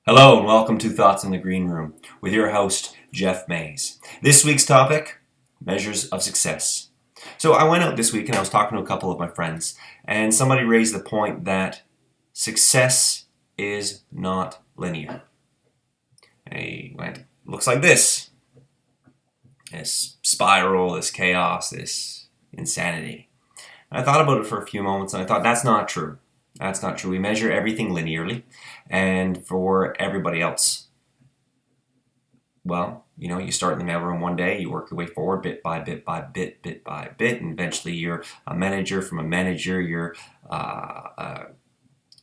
Hello and welcome to Thoughts in the Green Room with your host, Jeff Mays. This week's topic, measures of success. So I went out this week and I was talking to a couple of my friends and somebody raised the point that success is not linear. They went, looks like this spiral, this chaos, this insanity. And I thought about it for a few moments and I thought that's not true. That's not true. We measure everything linearly, and for everybody else, well, you start in the mailroom one day, you work your way forward bit by bit by bit, bit by bit, and eventually you're a manager. From a manager, you're a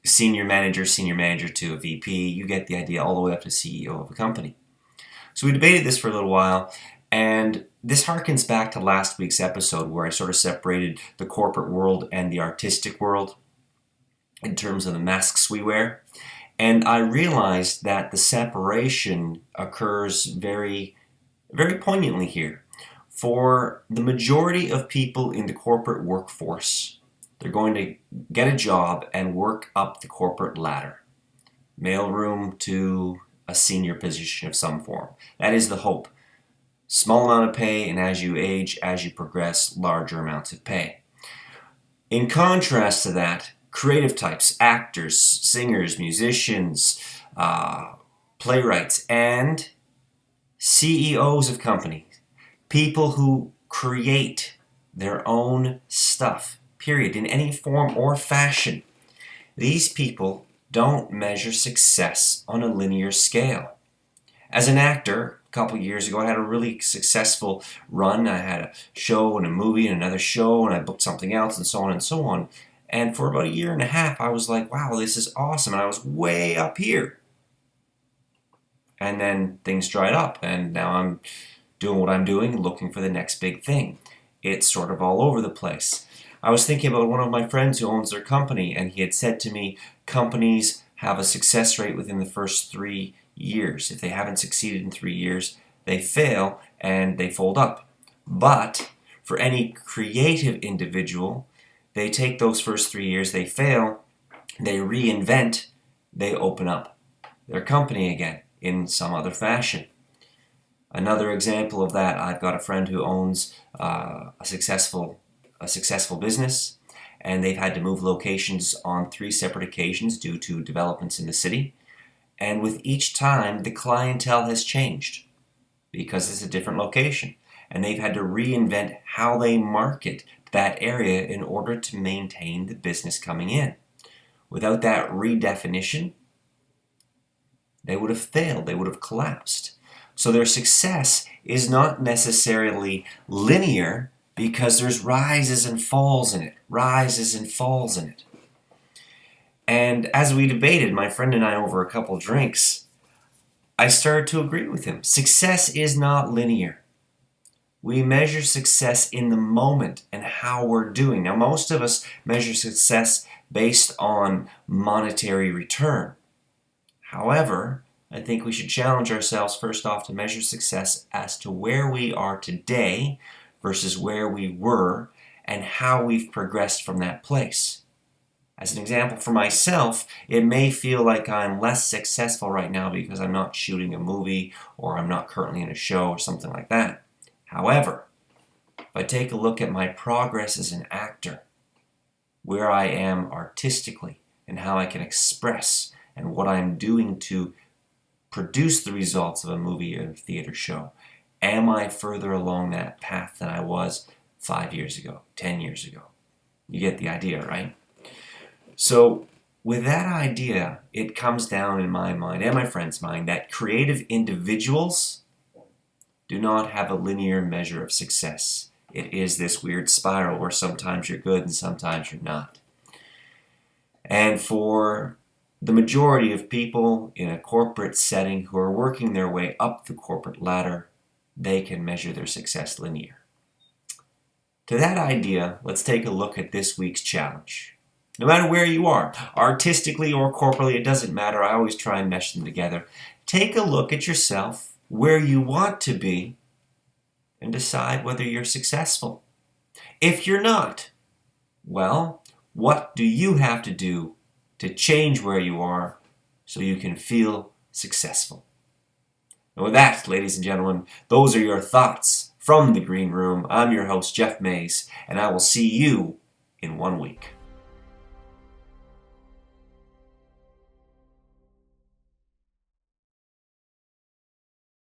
senior manager to a VP. You get the idea, all the way up to CEO of a company. So we debated this for a little while, and this harkens back to last week's episode where I sort of separated the corporate world and the artistic world in terms of the masks we wear. And I realized that the separation occurs very, very poignantly here. For the majority of people in the corporate workforce, they're going to get a job and work up the corporate ladder. Mailroom to a senior position of some form. That is the hope. Small amount of pay, and as you age, as you progress, larger amounts of pay. In contrast to that, creative types, actors, singers, musicians, playwrights, and CEOs of companies, people who create their own stuff, period, in any form or fashion. These people don't measure success on a linear scale. As an actor, a couple years ago, I had a really successful run. I had a show and a movie and another show, and I booked something else, and so on and so on. And for about a year and a half, I was like, wow, this is awesome. And I was way up here. And then things dried up. And now I'm doing what I'm doing, looking for the next big thing. It's sort of all over the place. I was thinking about one of my friends who owns their company, and he had said to me, companies have a success rate within the first 3 years. If they haven't succeeded in 3 years, they fail and they fold up. But for any creative individual, they take those first 3 years, they fail, they reinvent, they open up their company again in some other fashion. Another example of that, I've got a friend who owns a successful business, and they've had to move locations on 3 separate occasions due to developments in the city. And with each time, the clientele has changed because it's a different location. And they've had to reinvent how they market that area in order to maintain the business coming in. Without that redefinition, they would have failed, they would have collapsed. So their success is not necessarily linear because there's rises and falls in it, rises and falls in it. And as we debated, my friend and I, over a couple drinks, I started to agree with him. Success is not linear. We measure success in the moment and how we're doing. Now, most of us measure success based on monetary return. However, I think we should challenge ourselves first off to measure success as to where we are today versus where we were and how we've progressed from that place. As an example, for myself, it may feel like I'm less successful right now because I'm not shooting a movie or I'm not currently in a show or something like that. However, if I take a look at my progress as an actor, where I am artistically and how I can express and what I'm doing to produce the results of a movie or a theater show, am I further along that path than I was 5 years ago, 10 years ago? You get the idea, right? So with that idea, it comes down in my mind and my friend's mind that creative individuals do not have a linear measure of success. It is this weird spiral where sometimes you're good and sometimes you're not. And for the majority of people in a corporate setting who are working their way up the corporate ladder, they can measure their success linear. To that idea, let's take a look at this week's challenge. No matter where you are, artistically or corporately, it doesn't matter. I always try and mesh them together. Take a look at yourself, where you want to be, and decide whether you're successful. If you're not, well, what do you have to do to change where you are so you can feel successful. And with that, ladies and gentlemen, those are your thoughts from the Green Room. I'm your host, Jeff Mays, and I will see you in 1 week.